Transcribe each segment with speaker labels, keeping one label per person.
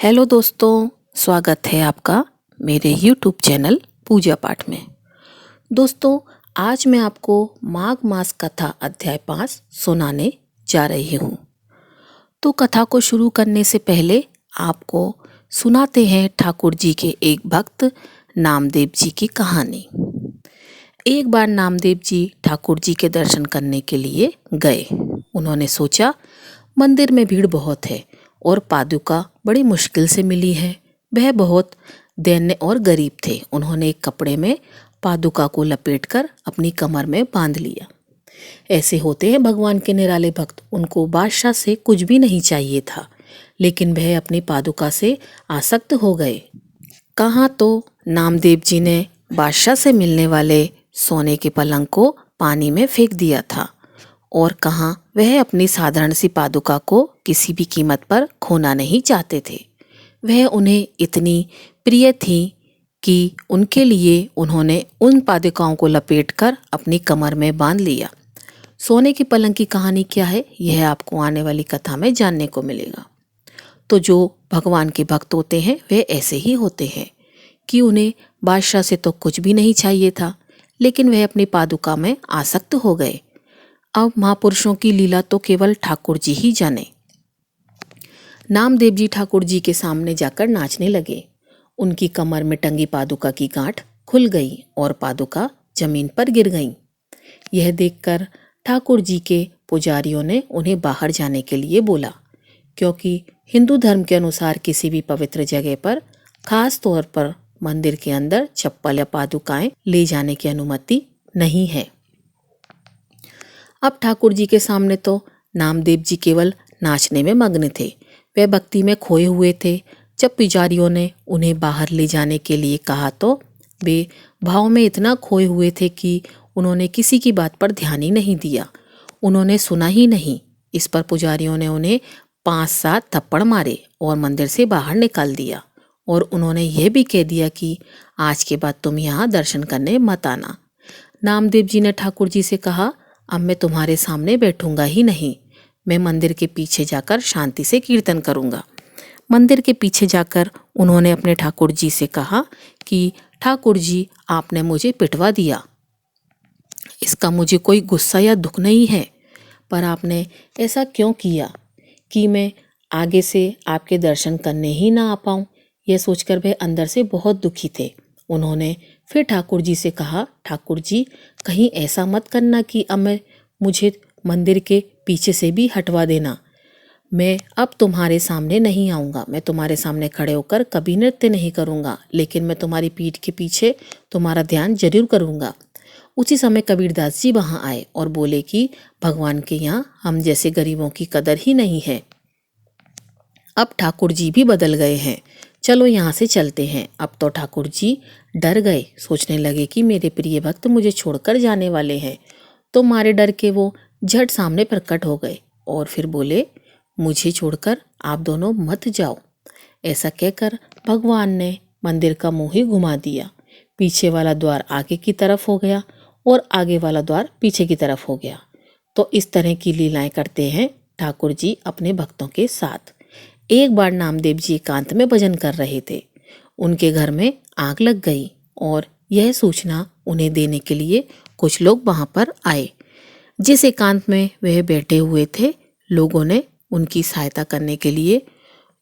Speaker 1: Hello दोस्तों, स्वागत है आपका मेरे YouTube चैनल पूजा पाठ में। दोस्तों, आज मैं आपको माघ मास कथा अध्याय 5 सुनाने जा रही हूँ। तो कथा को शुरू करने से पहले आपको सुनाते हैं ठाकुर जी के एक भक्त नामदेव जी की कहानी। एक बार नामदेव जी ठाकुर जी के दर्शन करने के लिए गए। उन्होंने सोचा मंदिर में भीड़ बहुत है और पादुका बड़ी मुश्किल से मिली है। वह बहुत दैन्य और गरीब थे। उन्होंने एक कपड़े में पादुका को लपेटकर अपनी कमर में बांध लिया। ऐसे होते हैं भगवान के निराले भक्त। उनको बादशाह से कुछ भी नहीं चाहिए था, लेकिन वह अपनी पादुका से आसक्त हो गए। कहाँ तो नामदेव जी ने बादशाह से मिलने वाले सोने के पलंग को पानी में फेंक दिया था, और कहाँ वह अपनी साधारण सी पादुका को किसी भी कीमत पर खोना नहीं चाहते थे। वह उन्हें इतनी प्रिय थी कि उनके लिए उन्होंने उन पादुकाओं को लपेटकर अपनी कमर में बांध लिया। सोने की पलंग की कहानी क्या है, यह आपको आने वाली कथा में जानने को मिलेगा। तो जो भगवान के भक्त होते हैं वे ऐसे ही होते हैं कि उन्हें बादशाह से तो कुछ भी नहीं चाहिए था, लेकिन वह अपनी पादुका में आसक्त हो गए। अब महापुरुषों की लीला तो केवल ठाकुर जी ही जाने। नामदेव जी ठाकुर जी के सामने जाकर नाचने लगे। उनकी कमर में टंगी पादुका की गांठ खुल गई और पादुका जमीन पर गिर गई। यह देखकर ठाकुर जी के पुजारियों ने उन्हें बाहर जाने के लिए बोला, क्योंकि हिंदू धर्म के अनुसार किसी भी पवित्र जगह पर, खास तौर पर मंदिर के अंदर, चप्पल या पादुकाएं ले जाने की अनुमति नहीं है। अब ठाकुर जी के सामने तो नामदेव जी केवल नाचने में मग्न थे। वे भक्ति में खोए हुए थे। जब पुजारियों ने उन्हें बाहर ले जाने के लिए कहा तो वे भाव में इतना खोए हुए थे कि उन्होंने किसी की बात पर ध्यान ही नहीं दिया। उन्होंने सुना ही नहीं। इस पर पुजारियों ने उन्हें 5-7 थप्पड़ मारे और मंदिर से बाहर निकाल दिया, और उन्होंने यह भी कह दिया कि आज के बाद तुम यहाँ दर्शन करने मत आना। नामदेव जी ने ठाकुर जी से कहा, अब मैं तुम्हारे सामने बैठूंगा ही नहीं। मैं मंदिर के पीछे जाकर शांति से कीर्तन करूंगा। मंदिर के पीछे जाकर उन्होंने अपने ठाकुर जी से कहा कि ठाकुर जी, आपने मुझे पिटवा दिया। इसका मुझे कोई गुस्सा या दुख नहीं है, पर आपने ऐसा क्यों किया कि मैं आगे से आपके दर्शन करने ही ना आ पाऊँ। यह सोचकर वे अंदर से बहुत दुखी थे। उन्होंने फिर ठाकुर जी से कहा, ठाकुर जी, कहीं ऐसा मत करना कि अब मुझे मंदिर के पीछे से भी हटवा देना। मैं अब तुम्हारे सामने नहीं आऊँगा। मैं तुम्हारे सामने खड़े होकर कभी नृत्य नहीं करूँगा, लेकिन मैं तुम्हारी पीठ के पीछे तुम्हारा ध्यान जरूर करूँगा। उसी समय कबीरदास जी वहाँ आए और बोले कि भगवान के यहाँ हम जैसे गरीबों की कदर ही नहीं है। अब ठाकुर जी भी बदल गए हैं, चलो यहाँ से चलते हैं। अब तो ठाकुर जी डर गए, सोचने लगे कि मेरे प्रिय भक्त मुझे छोड़कर जाने वाले हैं। तो मारे डर के वो झट सामने प्रकट हो गए और फिर बोले, मुझे छोड़कर आप दोनों मत जाओ। ऐसा कहकर भगवान ने मंदिर का मुंह ही घुमा दिया। पीछे वाला द्वार आगे की तरफ हो गया और आगे वाला द्वार पीछे की तरफ हो गया। तो इस तरह की लीलाएं करते हैं ठाकुर जी अपने भक्तों के साथ। एक बार नामदेव जी एकांत में भजन कर रहे थे। उनके घर में आग लग गई और यह सूचना उन्हें देने के लिए कुछ लोग वहां पर आए। जिस एकांत में वह बैठे हुए थे, लोगों ने उनकी सहायता करने के लिए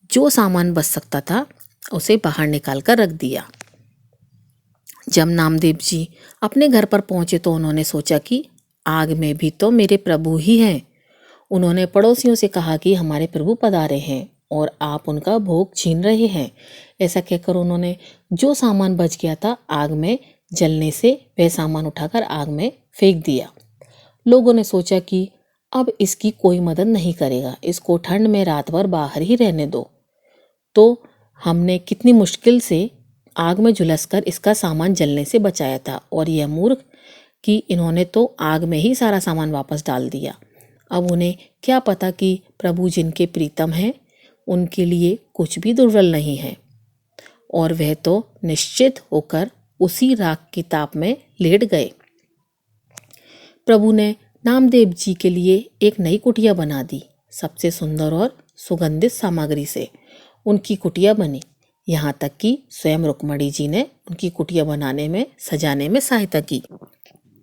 Speaker 1: जो सामान बच सकता था उसे बाहर निकाल कर रख दिया। जब नामदेव जी अपने घर पर पहुंचे तो उन्होंने सोचा कि आग में भी तो मेरे प्रभु ही हैं। उन्होंने पड़ोसियों से कहा कि हमारे प्रभु पधारे हैं और आप उनका भोग छीन रहे हैं। ऐसा कहकर उन्होंने जो सामान बच गया था आग में जलने से, वह सामान उठाकर आग में फेंक दिया। लोगों ने सोचा कि अब इसकी कोई मदद नहीं करेगा, इसको ठंड में रात भर बाहर ही रहने दो। तो हमने कितनी मुश्किल से आग में झुलसकर इसका सामान जलने से बचाया था, और यह मूर्ख कि इन्होंने तो आग में ही सारा सामान वापस डाल दिया। अब उन्हें क्या पता कि प्रभु जिनके प्रीतम हैं उनके लिए कुछ भी दुर्बल नहीं है, और वह तो निश्चित होकर उसी राख की ताप में लेट गए। प्रभु ने नामदेव जी के लिए एक नई कुटिया बना दी, सबसे सुंदर और सुगंधित सामग्री से, उनकी कुटिया बनी। यहाँ तक कि स्वयं रुक्मणी जी ने उनकी कुटिया बनाने में, सजाने में सहायता की।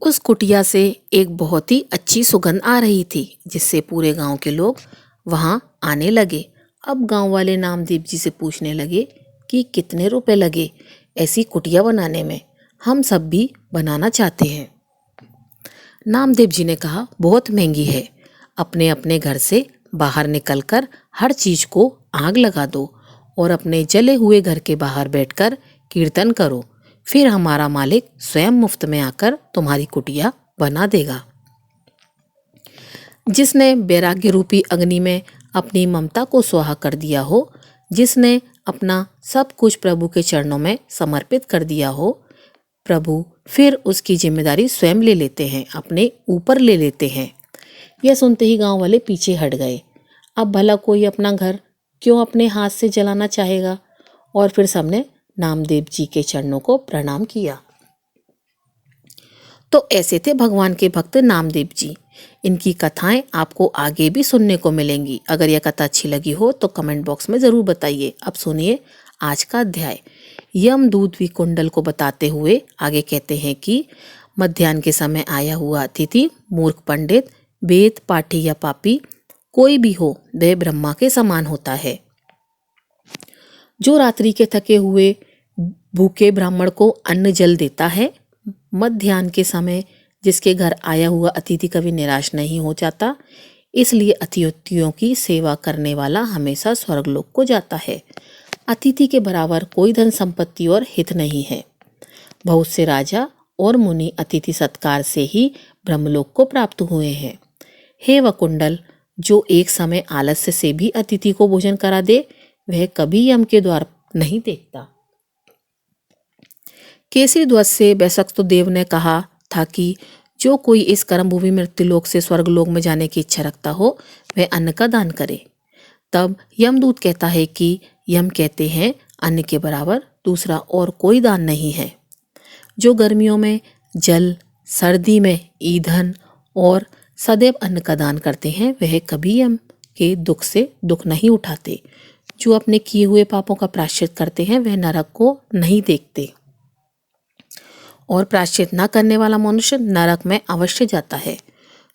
Speaker 1: उस कुटिया से एक बहुत ही अच्छी सुगंध आ रही थी, जिससे पूरे गांव के लोग वहां आने लगे। अब गांव वाले नामदेव जी से पूछने लगे कि कितने रुपए लगे ऐसी कुटिया बनाने में, हम सब भी बनाना चाहते हैं। नामदेव जी ने कहा, बहुत महंगी है, अपने अपने घर से बाहर निकलकर हर चीज को आग लगा दो और अपने जले हुए घर के बाहर बैठकर कीर्तन करो, फिर हमारा मालिक स्वयं मुफ्त में आकर तुम्हारी कुटिया बना देगा। जिसने वैराग्य रूपी अग्नि में अपनी ममता को स्वाहा कर दिया हो, जिसने अपना सब कुछ प्रभु के चरणों में समर्पित कर दिया हो, प्रभु फिर उसकी जिम्मेदारी स्वयं ले लेते हैं, अपने ऊपर ले लेते हैं। यह सुनते ही गांव वाले पीछे हट गए। अब भला कोई अपना घर क्यों अपने हाथ से जलाना चाहेगा? और फिर सबने नामदेव जी के चरणों को प्रणाम किया। तो ऐसे थे भगवान के भक्त नामदेव जी। इनकी कथाएं आपको आगे भी सुनने को मिलेंगी। अगर यह कथा अच्छी लगी हो तो कमेंट बॉक्स में ज़रूर बताइए। अब सुनिए आज का अध्याय। यमदूत विकुंडल को बताते हुए आगे कहते हैं कि मध्याह्न के समय आया हुआ अतिथि, मूर्ख पंडित, वेद पाठी या पापी कोई भी हो, वह ब्रह्मा के समान होता है। जो रात्रि के थके हुए भूखे ब्राह्मण को अन्न जल देता है, मध्याह्न के समय जिसके घर आया हुआ अतिथि कभी निराश नहीं हो जाता, इसलिए अतिथियों की सेवा करने वाला हमेशा स्वर्गलोक को जाता है। अतिथि के बराबर कोई धन संपत्ति और हित नहीं है। बहुत से राजा और मुनि अतिथि सत्कार से ही ब्रह्मलोक को प्राप्त हुए हैं। हे वकुंडल, जो एक समय आलस्य से भी अतिथि को भोजन करा दे, वह कभी यम के द्वार नहीं देखता। केसरी ध्वज से वैशक्तो देव ने कहा था कि जो कोई इस कर्मभूमि मृत्युलोक से स्वर्गलोक में जाने की इच्छा रखता हो, वह अन्न का दान करे। तब यमदूत कहता है कि यम कहते हैं, अन्न के बराबर दूसरा और कोई दान नहीं है। जो गर्मियों में जल, सर्दी में ईंधन और सदैव अन्न का दान करते हैं, वह कभी यम के दुख से दुख नहीं उठाते। जो अपने किए हुए पापों का प्रायश्चित करते हैं, वह नरक को नहीं देखते, और प्रायश्चित न करने वाला मनुष्य नरक में अवश्य जाता है।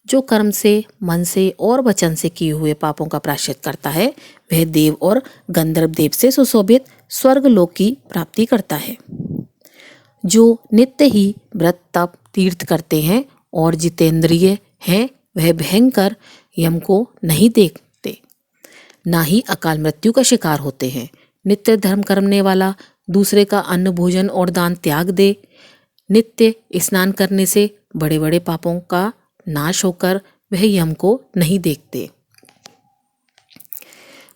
Speaker 1: जो कर्म से, मन से और वचन से किए हुए पापों का प्रायश्चित करता है, वह देव और गंधर्व देव से सुशोभित स्वर्गलोक की प्राप्ति करता है। जो नित्य ही व्रत, तप, तीर्थ करते हैं और जितेंद्रिय हैं, वह भयंकर यम को नहीं देखते, ना ही अकाल मृत्यु का शिकार होते हैं। नित्य धर्म करने वाला दूसरे का अन्न, भोजन और दान त्याग दे। नित्य स्नान करने से बड़े बड़े पापों का नाश होकर वह यम को नहीं देखते।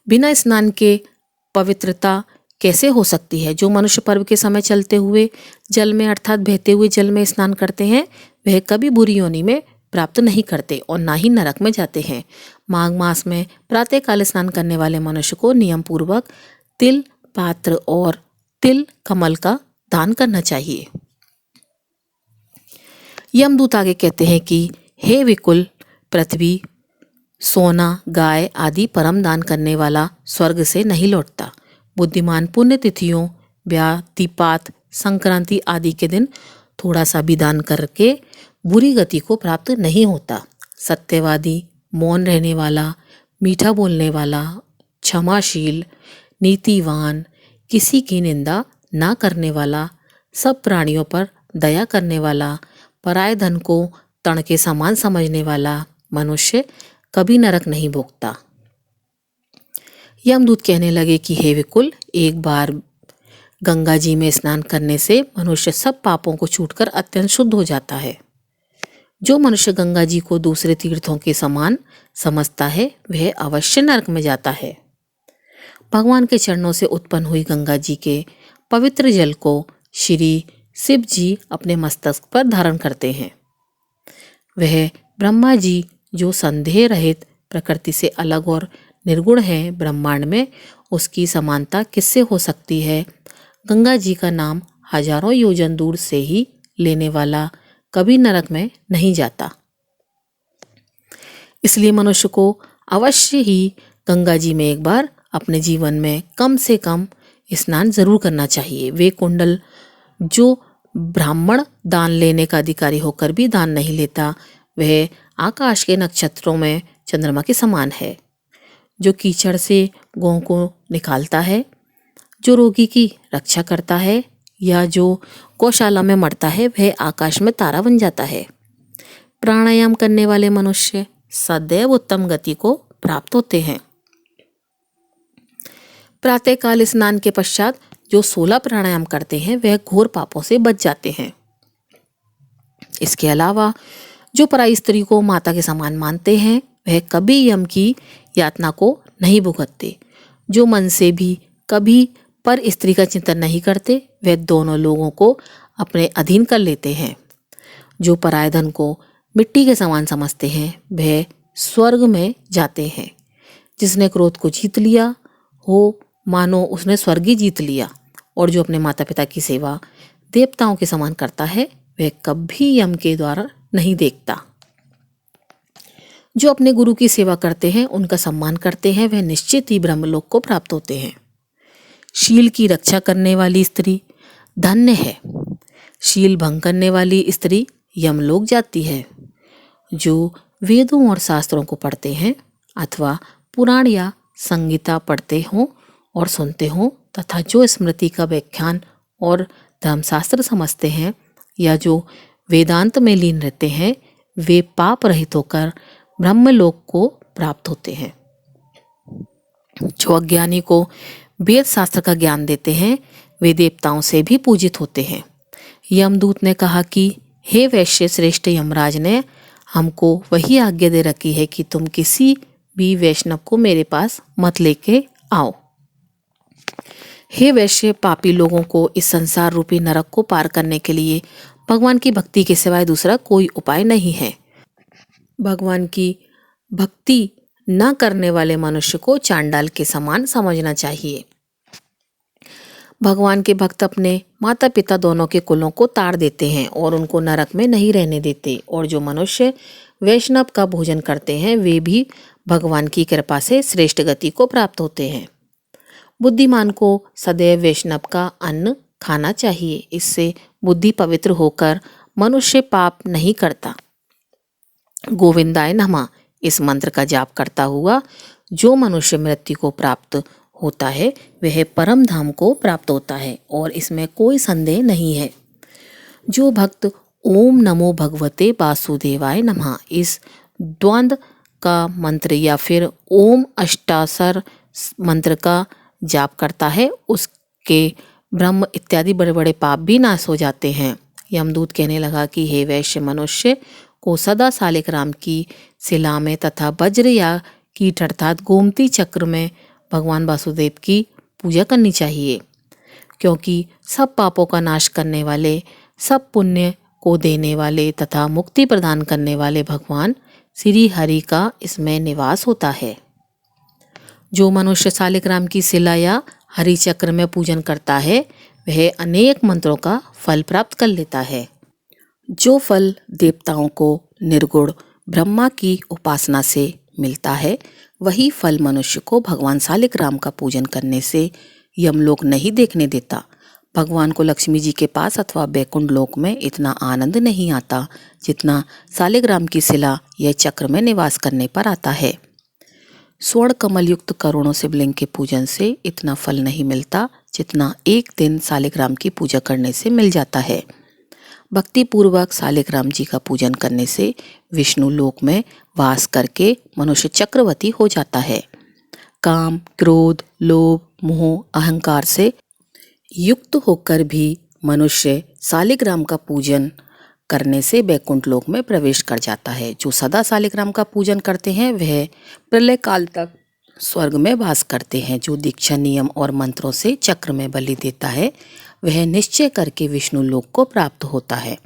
Speaker 1: बिना स्नान के पवित्रता कैसे हो सकती है? जो मनुष्य पर्व के समय चलते हुए जल में अर्थात बहते हुए जल में स्नान करते हैं, वह कभी बुरी योनि में प्राप्त नहीं करते और ना ही नरक में जाते हैं। माघ मास में प्रातःकाल स्नान करने वाले मनुष्य को नियम पूर्वक तिल पात्र और तिल कमल का दान करना चाहिए। यमदूत आगे कहते हैं कि हे विकुल, पृथ्वी, सोना, गाय आदि परम दान करने वाला स्वर्ग से नहीं लौटता। बुद्धिमान पुण्यतिथियों, ब्याह, दीपात, संक्रांति आदि के दिन थोड़ा सा भी दान करके बुरी गति को प्राप्त नहीं होता। सत्यवादी, मौन रहने वाला, मीठा बोलने वाला, क्षमाशील, नीतिवान, किसी की निंदा ना करने वाला, सब प्राणियों पर दया करने वाला, पराये धन को तण के समान समझने वाला मनुष्य कभी नरक नहीं भोगता। यमदूत कहने लगे कि हे विकुल, एक बार गंगा जी में स्नान करने से मनुष्य सब पापों को छूटकर अत्यंत शुद्ध हो जाता है। जो मनुष्य गंगा जी को दूसरे तीर्थों के समान समझता है, वह अवश्य नरक में जाता है। भगवान के चरणों से उत्पन्न हुई गंगा जी के पवित्र जल को श्री शिव जी अपने मस्तक पर धारण करते हैं। वह ब्रह्मा जी, जो संदेह रहित, प्रकृति से अलग और निर्गुण है, ब्रह्मांड में उसकी समानता किससे हो सकती है? गंगा जी का नाम हजारों योजन दूर से ही लेने वाला कभी नरक में नहीं जाता। इसलिए मनुष्य को अवश्य ही गंगा जी में एक बार अपने जीवन में कम से कम स्नान जरूर करना चाहिए। वे कुंडल जो ब्राह्मण दान लेने का अधिकारी होकर भी दान नहीं लेता, वह आकाश के नक्षत्रों में चंद्रमा के समान है। जो कीचड़ से गौ को निकालता है, जो रोगी की रक्षा करता है या जो गौशाला में मरता है, वह आकाश में तारा बन जाता है। प्राणायाम करने वाले मनुष्य सदैव उत्तम गति को प्राप्त होते हैं। प्रातःकाल स्नान के पश्चात जो 16 प्राणायाम करते हैं वह घोर पापों से बच जाते हैं। इसके अलावा जो पराई स्त्री को माता के समान मानते हैं वह कभी यम की यातना को नहीं भुगतते। जो मन से भी कभी पर स्त्री का चिंतन नहीं करते, वह दोनों लोगों को अपने अधीन कर लेते हैं। जो पराय धन को मिट्टी के समान समझते हैं वह स्वर्ग में जाते हैं। जिसने क्रोध को जीत लिया हो मानो उसने स्वर्ग ही जीत लिया। और जो अपने माता पिता की सेवा देवताओं के समान करता है वह कभी यम के द्वारा नहीं देखता। जो अपने गुरु की सेवा करते हैं, उनका सम्मान करते हैं, वह निश्चित ही ब्रह्मलोक को प्राप्त होते हैं। शील की रक्षा करने वाली स्त्री धन्य है। शील भंग करने वाली स्त्री यमलोक जाती है। जो वेदों और शास्त्रों को पढ़ते हैं अथवा पुराण या संगीता पढ़ते हों और सुनते हों तथा जो स्मृति का व्याख्यान और धर्मशास्त्र समझते हैं या जो वेदांत में लीन रहते हैं, वे पाप रहित होकर ब्रह्मलोक को प्राप्त होते हैं। जो अज्ञानी को वेद शास्त्र का ज्ञान देते हैं वे देवताओं से भी पूजित होते हैं। यमदूत ने कहा कि हे वैश्य श्रेष्ठ यमराज ने हमको वही आज्ञा दे रखी है कि तुम किसी भी वैष्णव को मेरे पास मत लेके आओ। हे वैश्य, पापी लोगों को इस संसार रूपी नरक को पार करने के लिए भगवान की भक्ति के सिवाय दूसरा कोई उपाय नहीं है। भगवान की भक्ति न करने वाले मनुष्य को चांडाल के समान समझना चाहिए। भगवान के भक्त अपने माता पिता दोनों के कुलों को ताड़ देते हैं और उनको नरक में नहीं रहने देते। और जो मनुष्य वैष्णव का भोजन करते हैं वे भी भगवान की कृपा से श्रेष्ठ गति को प्राप्त होते हैं। बुद्धिमान को सदैव वैष्णव का अन्न खाना चाहिए। इससे बुद्धि पवित्र होकर मनुष्य पाप नहीं करता। गोविंदाय नमः इस मंत्र का जाप करता हुआ जो मनुष्य मृत्यु को प्राप्त होता है वह परम धाम को प्राप्त होता है और इसमें कोई संदेह नहीं है। जो भक्त ओम नमो भगवते वासुदेवाय नमः इस द्वंद्व का मंत्र या फिर ओम अष्टाक्षर मंत्र का जाप करता है उसके ब्रह्म इत्यादि बड़े बड़े पाप भी नाश हो जाते हैं। यमदूत कहने लगा कि हे वैश्य, मनुष्य को सदा सालिग्राम की शिला में तथा वज्र या कीट अर्थात गोमती चक्र में भगवान वासुदेव की पूजा करनी चाहिए, क्योंकि सब पापों का नाश करने वाले, सब पुण्य को देने वाले तथा मुक्ति प्रदान करने वाले भगवान श्री हरि का इसमें निवास होता है। जो मनुष्य सालिग्राम की शिला या हरि चक्र में पूजन करता है वह अनेक मंत्रों का फल प्राप्त कर लेता है। जो फल देवताओं को निर्गुण ब्रह्मा की उपासना से मिलता है वही फल मनुष्य को भगवान सालिग्राम का पूजन करने से यमलोक नहीं देखने देता। भगवान को लक्ष्मी जी के पास अथवा बैकुंठ लोक में इतना आनंद नहीं आता जितना सालिग्राम की शिला या चक्र में निवास करने पर आता है। स्वर्ण कमल युक्त करोड़ों शिवलिंग के पूजन से इतना फल नहीं मिलता जितना एक दिन सालिग्राम की पूजा करने से मिल जाता है। भक्ति पूर्वक सालिग्राम जी का पूजन करने से विष्णु लोक में वास करके मनुष्य चक्रवर्ती हो जाता है। काम, क्रोध, लोभ, मोह, अहंकार से युक्त होकर भी मनुष्य सालिग्राम का पूजन करने से बैकुंठ लोक में प्रवेश कर जाता है। जो सदा सालिग्राम का पूजन करते हैं वह प्रलय काल तक स्वर्ग में वास करते हैं। जो दीक्षा, नियम और मंत्रों से चक्र में बलि देता है वह निश्चय करके विष्णु लोक को प्राप्त होता है।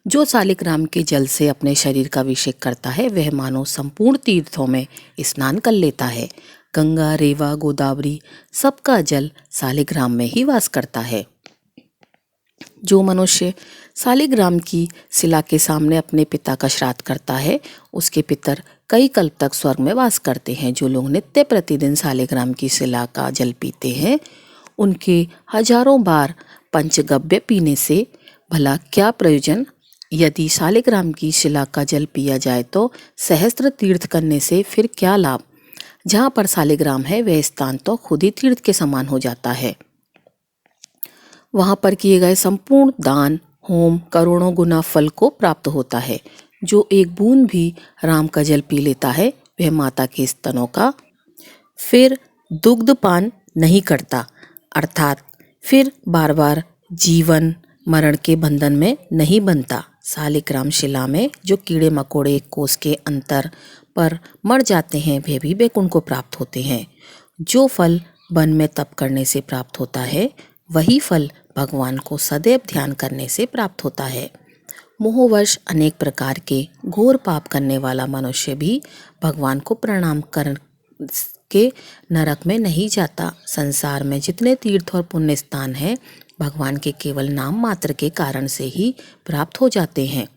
Speaker 1: जो सालिग्राम के जल से अपने शरीर का अभिषेक करता है वह मानो संपूर्ण तीर्थों में स्नान कर लेता है। गंगा, रेवा, गोदावरी सबका जल सालिग्राम में ही वास करता है। जो मनुष्य सालिग्राम की शिला के सामने अपने पिता का श्राद्ध करता है उसके पितर कई कल्प तक स्वर्ग में वास करते हैं। जो लोग नित्य प्रतिदिन सालिग्राम की शिला का जल पीते हैं, उनके हजारों बार पंचगव्य पीने से भला क्या प्रयोजन? यदि सालिग्राम की शिला का जल पिया जाए तो सहस्त्र तीर्थ करने से फिर क्या लाभ? जहाँ पर सालिग्राम है वह स्थान तो खुद ही तीर्थ के समान हो जाता है। वहाँ पर किए गए संपूर्ण दान होम करोड़ों गुना फल को प्राप्त होता है। जो एक बूंद भी राम का जल पी लेता है वह माता के स्तनों का फिर दुग्धपान नहीं करता, अर्थात फिर बार बार जीवन मरण के बंधन में नहीं बनता। सालिग्राम शिला में जो कीड़े मकोड़े कोस के अंतर पर मर जाते हैं वे भी वैकुंठ को प्राप्त होते हैं। जो फल वन में तप करने से प्राप्त होता है वही फल भगवान को सदैव ध्यान करने से प्राप्त होता है। मोहवश अनेक प्रकार के घोर पाप करने वाला मनुष्य भी भगवान को प्रणाम कर के नरक में नहीं जाता। संसार में जितने तीर्थ और पुण्य स्थान हैं भगवान के केवल नाम मात्र के कारण से ही प्राप्त हो जाते हैं।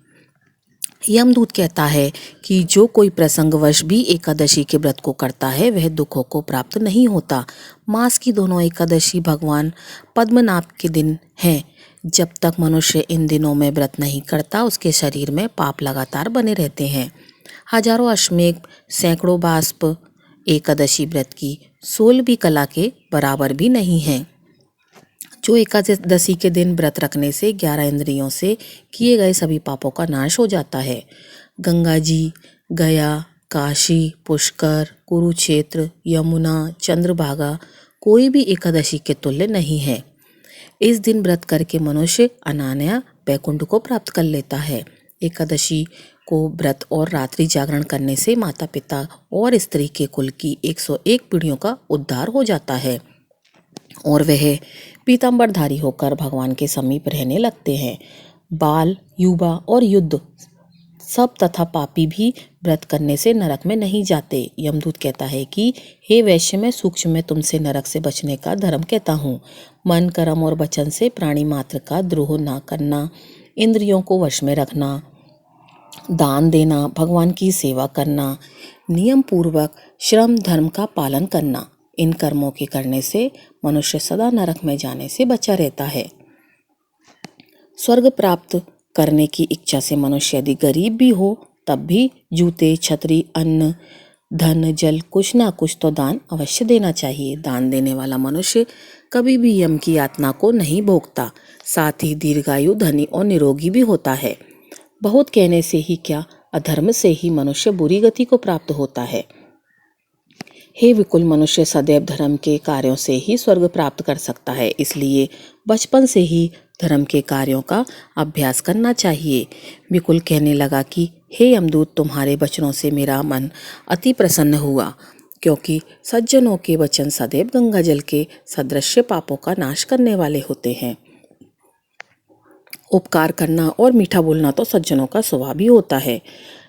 Speaker 1: यमदूत कहता है कि जो कोई प्रसंगवश भी एकादशी के व्रत को करता है वह दुखों को प्राप्त नहीं होता। मास की दोनों एकादशी भगवान पद्मनाभ के दिन हैं। जब तक मनुष्य इन दिनों में व्रत नहीं करता उसके शरीर में पाप लगातार बने रहते हैं। हजारों अश्वमेघ सैकड़ों बाष्प एकादशी व्रत की 16वीं कला के बराबर भी नहीं है। जो एकादशी के दिन व्रत रखने से 11 इंद्रियों से किए गए सभी पापों का नाश हो जाता है। गंगा जी, गया, काशी, पुष्कर, कुरुक्षेत्र, यमुना, चंद्रभागा कोई भी एकादशी के तुल्य नहीं है। इस दिन व्रत करके मनुष्य अनाया वैकुंठ को प्राप्त कर लेता है। एकादशी को व्रत और रात्रि जागरण करने से माता पिता और स्त्री के कुल की 101 पीढ़ियों का उद्धार हो जाता है और वह पीतांबरधारी होकर भगवान के समीप रहने लगते हैं। बाल, युवा और युद्ध सब तथा पापी भी व्रत करने से नरक में नहीं जाते। यमदूत कहता है कि हे वैश्य, मैं सूक्ष्म में तुमसे नरक से बचने का धर्म कहता हूँ। मन, कर्म और वचन से प्राणी मात्र का द्रोह ना करना, इंद्रियों को वश में रखना, दान देना, भगवान की सेवा करना, नियम पूर्वक श्रम धर्म का पालन करना, इन कर्मों के करने से मनुष्य सदा नरक में जाने से बचा रहता है। स्वर्ग प्राप्त करने की इच्छा से मनुष्य यदि गरीब भी हो तब भी जूते, छतरी, अन्न, धन, जल कुछ ना कुछ तो दान अवश्य देना चाहिए। दान देने वाला मनुष्य कभी भी यम की यातना को नहीं भोगता, साथ ही दीर्घायु, धनी और निरोगी भी होता है। बहुत कहने से ही क्या, अधर्म से ही मनुष्य बुरी गति को प्राप्त होता है। हे विकुल, मनुष्य सदैव धर्म के कार्यों से ही स्वर्ग प्राप्त कर सकता है, इसलिए बचपन से ही धर्म के कार्यों का अभ्यास करना चाहिए। विकुल कहने लगा कि हे यमदूत, तुम्हारे वचनों से मेरा मन अति प्रसन्न हुआ, क्योंकि सज्जनों के वचन सदैव गंगा जल के सदृश पापों का नाश करने वाले होते हैं। उपकार करना और मीठा बोलना तो सज्जनों का स्वभाव ही होता है,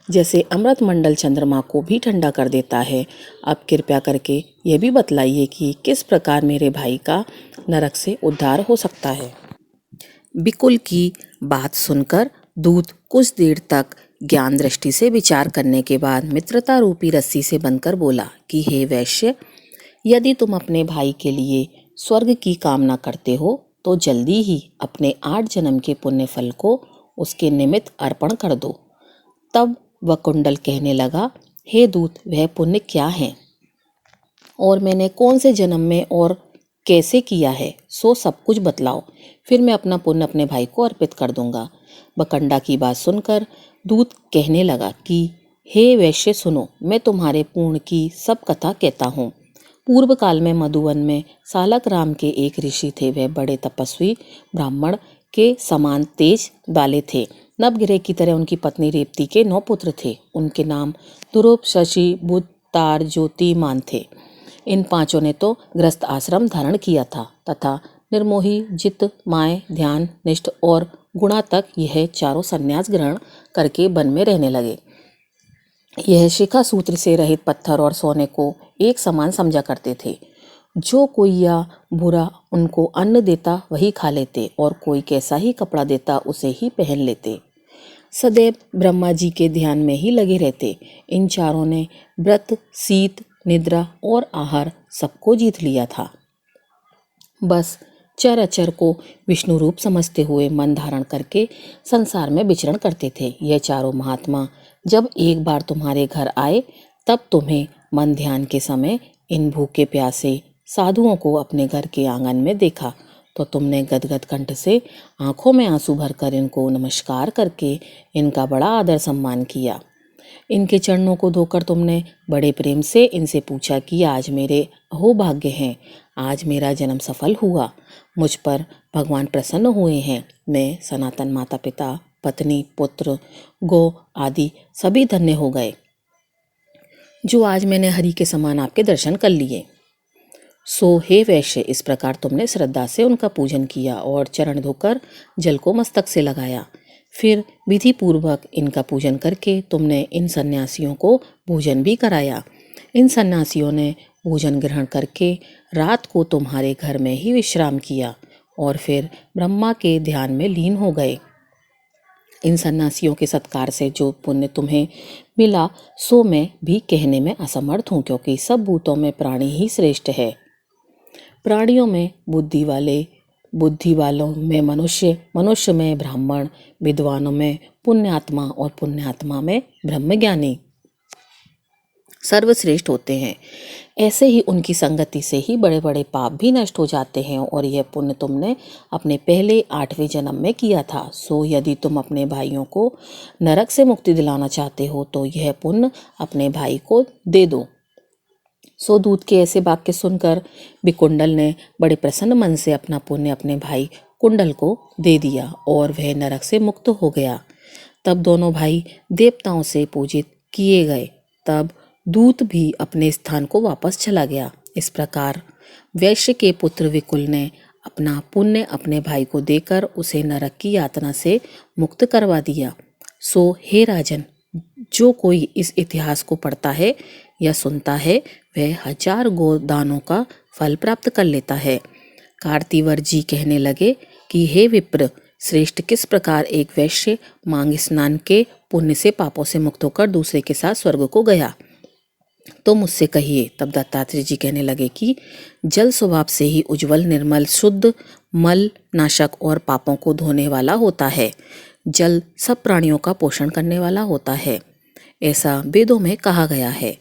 Speaker 1: जैसे अमृत मंडल चंद्रमा को भी ठंडा कर देता है। अब कृपया करके यह भी बतलाइए कि किस प्रकार मेरे भाई का नरक से उद्धार हो सकता है। विकुल की बात सुनकर दूत कुछ देर तक ज्ञान दृष्टि से विचार करने के बाद मित्रता रूपी रस्सी से बंधकर बोला कि हे वैश्य, यदि तुम अपने भाई के लिए स्वर्ग की कामना करते हो तो जल्दी ही अपने 8 जन्म के पुण्य फल को उसके निमित्त अर्पण कर दो। तब वह कुंडल कहने लगा, हे दूत, वह पुण्य क्या है और मैंने कौन से जन्म में और कैसे किया है, सो सब कुछ बतलाओ, फिर मैं अपना पुण्य अपने भाई को अर्पित कर दूंगा। बकंडा की बात सुनकर दूत कहने लगा कि हे वैश्य सुनो, मैं तुम्हारे पूर्ण की सब कथा कहता हूँ। पूर्व काल में मधुवन में सालक राम के एक ऋषि थे। वह बड़े तपस्वी ब्राह्मण के समान तेज वाले थे। नवग्रह की तरह उनकी पत्नी रेवती के 9 पुत्र थे। उनके नाम ध्रुव, शशि, बुध, तार, ज्योति, मान थे। इन 5 ने तो गृहस्थ आश्रम धारण किया था तथा निर्मोही, जित, माय, ध्यान, निष्ठ और गुणा तक यह चारों संन्यास ग्रहण करके वन में रहने लगे। यह शिखा सूत्र से रहित पत्थर और सोने को एक समान समझा करते थे। जो कोई या बुरा उनको अन्न देता वही खा लेते और कोई कैसा ही कपड़ा देता उसे ही पहन लेते। सदैव ब्रह्मा जी के ध्यान में ही लगे रहते। इन चारों ने व्रत, शीत, निद्रा और आहार सबको जीत लिया था। बस चर अचर को विष्णु रूप समझते हुए मन धारण करके संसार में विचरण करते थे। ये चारों महात्मा जब एक बार तुम्हारे घर आए तब तुम्हें मन ध्यान के समय इन भूखे प्यासे साधुओं को अपने घर के आंगन में देखा तो तुमने गदगद कंठ से आंखों में आंसू भरकर इनको नमस्कार करके इनका बड़ा आदर सम्मान किया। इनके चरणों को धोकर तुमने बड़े प्रेम से इनसे पूछा कि आज मेरे अहोभाग्य हैं, आज मेरा जन्म सफल हुआ, मुझ पर भगवान प्रसन्न हुए हैं, मैं सनातन माता पिता पत्नी पुत्र गो आदि सभी धन्य हो गए जो आज मैंने हरि के समान आपके दर्शन कर लिए। सो हे वैश्य, इस प्रकार तुमने श्रद्धा से उनका पूजन किया और चरण धोकर जल को मस्तक से लगाया। फिर विधि पूर्वक इनका पूजन करके तुमने इन सन्यासियों को भोजन भी कराया। इन सन्यासियों ने भोजन ग्रहण करके रात को तुम्हारे घर में ही विश्राम किया और फिर ब्रह्मा के ध्यान में लीन हो गए। इन सन्यासियों के सत्कार से जो पुण्य तुम्हें मिला सो मैं भी कहने में असमर्थ हूँ, क्योंकि सब भूतों में प्राणी ही श्रेष्ठ है। प्राणियों में बुद्धि वालों में मनुष्य, मनुष्य में ब्राह्मण, विद्वानों में पुण्यात्मा और पुण्यात्मा में ब्रह्मज्ञानी सर्वश्रेष्ठ होते हैं। ऐसे ही उनकी संगति से ही बड़े बड़े पाप भी नष्ट हो जाते हैं और यह पुण्य तुमने अपने पहले 8वें जन्म में किया था। सो यदि तुम अपने भाइयों को नरक से मुक्ति दिलाना चाहते हो तो यह पुण्य अपने भाई को दे दो। सो दूत के ऐसे वाक्य सुनकर विकुंडल ने बड़े प्रसन्न मन से अपना पुण्य अपने भाई कुंडल को दे दिया और वह नरक से मुक्त हो गया। तब दोनों भाई देवताओं से पूजित किए गए। तब दूत भी अपने स्थान को वापस चला गया। इस प्रकार वैश्य के पुत्र विकुल ने अपना पुण्य अपने भाई को देकर उसे नरक की यातना से मुक्त करवा दिया। सो हे राजन, जो कोई इस इतिहास को पढ़ता है या सुनता है वह 1000 गोदानों का फल प्राप्त कर लेता है। कार्तिवर जी कहने लगे कि हे विप्र श्रेष्ठ, किस प्रकार एक वैश्य मांग स्नान के पुण्य से पापों से मुक्त होकर दूसरे के साथ स्वर्ग को गया, तो मुझसे कहिए। तब दत्तात्रेय जी कहने लगे कि जल स्वभाव से ही उज्जवल, निर्मल, शुद्ध, मल नाशक और पापों को धोने वाला होता है। जल सब प्राणियों का पोषण करने वाला होता है, ऐसा वेदों में कहा गया है।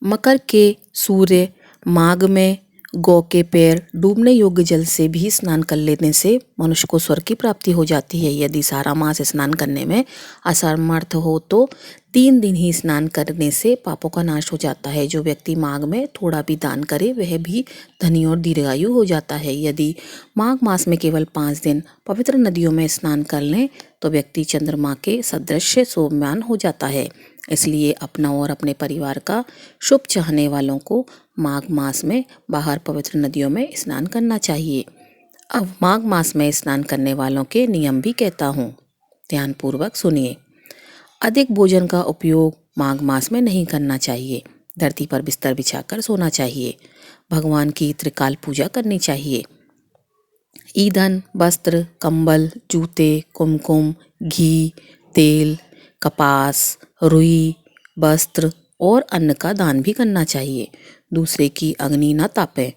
Speaker 1: मकर के सूर्य, माघ में गौ के पैर डूबने योग्य जल से भी स्नान कर लेने से मनुष्य को स्वर्ग की प्राप्ति हो जाती है। यदि सारा मास स्नान करने में असमर्थ हो तो 3 दिन ही स्नान करने से पापों का नाश हो जाता है। जो व्यक्ति माघ में थोड़ा भी दान करे वह भी धनी और दीर्घायु हो जाता है। यदि माघ मास में केवल 5 दिन पवित्र नदियों में स्नान कर लें तो व्यक्ति चंद्रमा के सदृश शोभमान हो जाता है। इसलिए अपना और अपने परिवार का शुभ चाहने वालों को माघ मास में बाहर पवित्र नदियों में स्नान करना चाहिए। अब माघ मास में स्नान करने वालों के नियम भी कहता हूँ, ध्यानपूर्वक सुनिए। अधिक भोजन का उपयोग माघ मास में नहीं करना चाहिए। धरती पर बिस्तर बिछाकर सोना चाहिए। भगवान की त्रिकाल पूजा करनी चाहिए। ईंधन, वस्त्र, कंबल, जूते, कुमकुम, घी, तेल, कपास, रुई, वस्त्र और अन्न का दान भी करना चाहिए। दूसरे की अग्नि न तापें,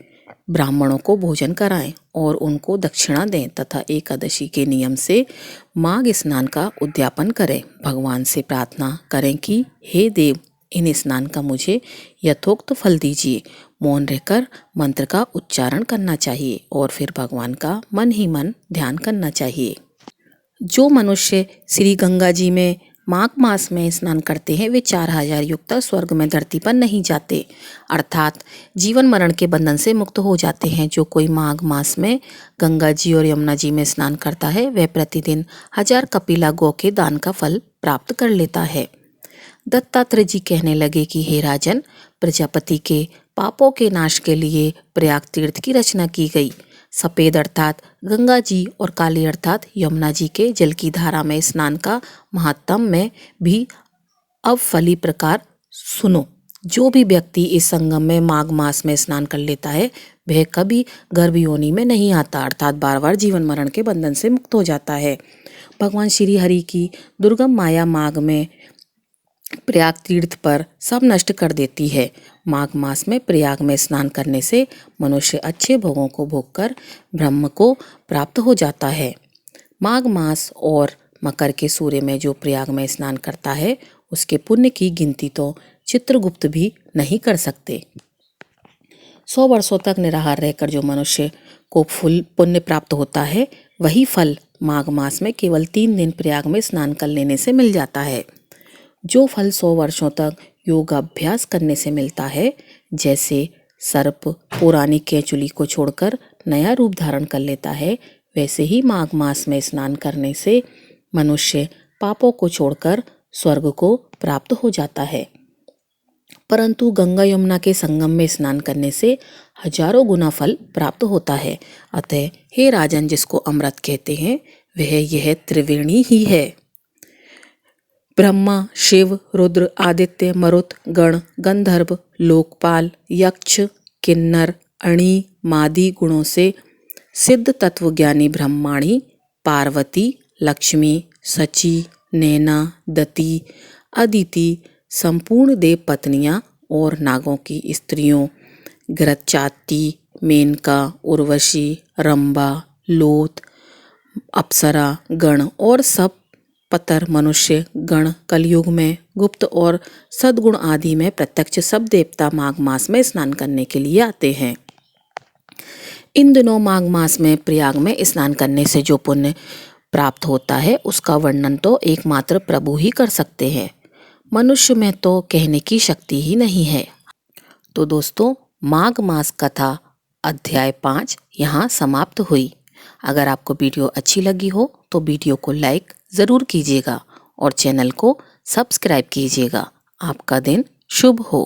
Speaker 1: ब्राह्मणों को भोजन कराएं और उनको दक्षिणा दें तथा एकादशी के नियम से माघ स्नान का उद्यापन करें। भगवान से प्रार्थना करें कि हे देव, इन स्नान का मुझे यथोक्त फल दीजिए। मौन रहकर मंत्र का उच्चारण करना चाहिए और फिर भगवान का मन ही मन ध्यान करना चाहिए। जो मनुष्य श्री गंगा जी में माघ मास में स्नान करते हैं वे 4000 युग तक स्वर्ग में धरती पर नहीं जाते, अर्थात जीवन मरण के बंधन से मुक्त हो जाते हैं। जो कोई माघ मास में गंगा जी और यमुना जी में स्नान करता है वह प्रतिदिन 1000 कपिला गौ के दान का फल प्राप्त कर लेता है। दत्तात्रेय जी कहने लगे कि हे राजन, प्रजापति के पापों के नाश के लिए प्रयाग तीर्थ की रचना की गई। सफेद अर्थात गंगा जी और काली अर्थात यमुना जी के जल की धारा में स्नान का महात्म्य में भी अब फली प्रकार सुनो। जो भी व्यक्ति इस संगम में माघ मास में स्नान कर लेता है वह कभी गर्भ योनि में नहीं आता, अर्थात बार बार जीवन मरण के बंधन से मुक्त हो जाता है। भगवान श्री हरि की दुर्गम माया माघ में प्रयाग तीर्थ पर सब नष्ट कर देती है। माघ मास में प्रयाग में स्नान करने से मनुष्य अच्छे भोगों को भोगकर ब्रह्म को प्राप्त हो जाता है। माघ मास और मकर के सूर्य में जो प्रयाग में स्नान करता है उसके पुण्य की गिनती तो चित्रगुप्त भी नहीं कर सकते। 100 वर्षों तक निराहार रहकर जो मनुष्य को फुल पुण्य प्राप्त होता है वही फल माघ मास में केवल 3 दिन प्रयाग में स्नान कर लेने से मिल जाता है। जो फल 100 वर्षों तक योग अभ्यास करने से मिलता है, जैसे सर्प पुरानी केंचुली को छोड़कर नया रूप धारण कर लेता है, वैसे ही माघ मास में स्नान करने से मनुष्य पापों को छोड़कर स्वर्ग को प्राप्त हो जाता है। परंतु गंगा यमुना के संगम में स्नान करने से हजारों गुना फल प्राप्त होता है। अतः हे राजन, जिसको अमृत कहते हैं वह यह त्रिवेणी ही है। ब्रह्मा, शिव, रुद्र, आदित्य, मरुत, गण, गंधर्व, लोकपाल, यक्ष, किन्नर, अणि, मादि गुणों से सिद्ध तत्वज्ञानी ब्रह्माणी, पार्वती, लक्ष्मी, सची, नैना, दति, अदिति, संपूर्ण देव पत्नियां और नागों की स्त्रियों, घृतचाती, मेनका, उर्वशी, रंभा, लोथ, अप्सरा गण और सब पतर मनुष्य गण कलयुग में गुप्त और सद्गुण आदि में प्रत्यक्ष सब देवता माघ मास में स्नान करने के लिए आते हैं। इन दिनों माघ मास में प्रयाग में स्नान करने से जो पुण्य प्राप्त होता है उसका वर्णन तो एकमात्र प्रभु ही कर सकते हैं। मनुष्य में तो कहने की शक्ति ही नहीं है। तो दोस्तों, माघ मास कथा अध्याय 5 यहाँ समाप्त हुई। अगर आपको वीडियो अच्छी लगी हो तो वीडियो को लाइक ज़रूर कीजिएगा और चैनल को सब्सक्राइब कीजिएगा। आपका दिन शुभ हो।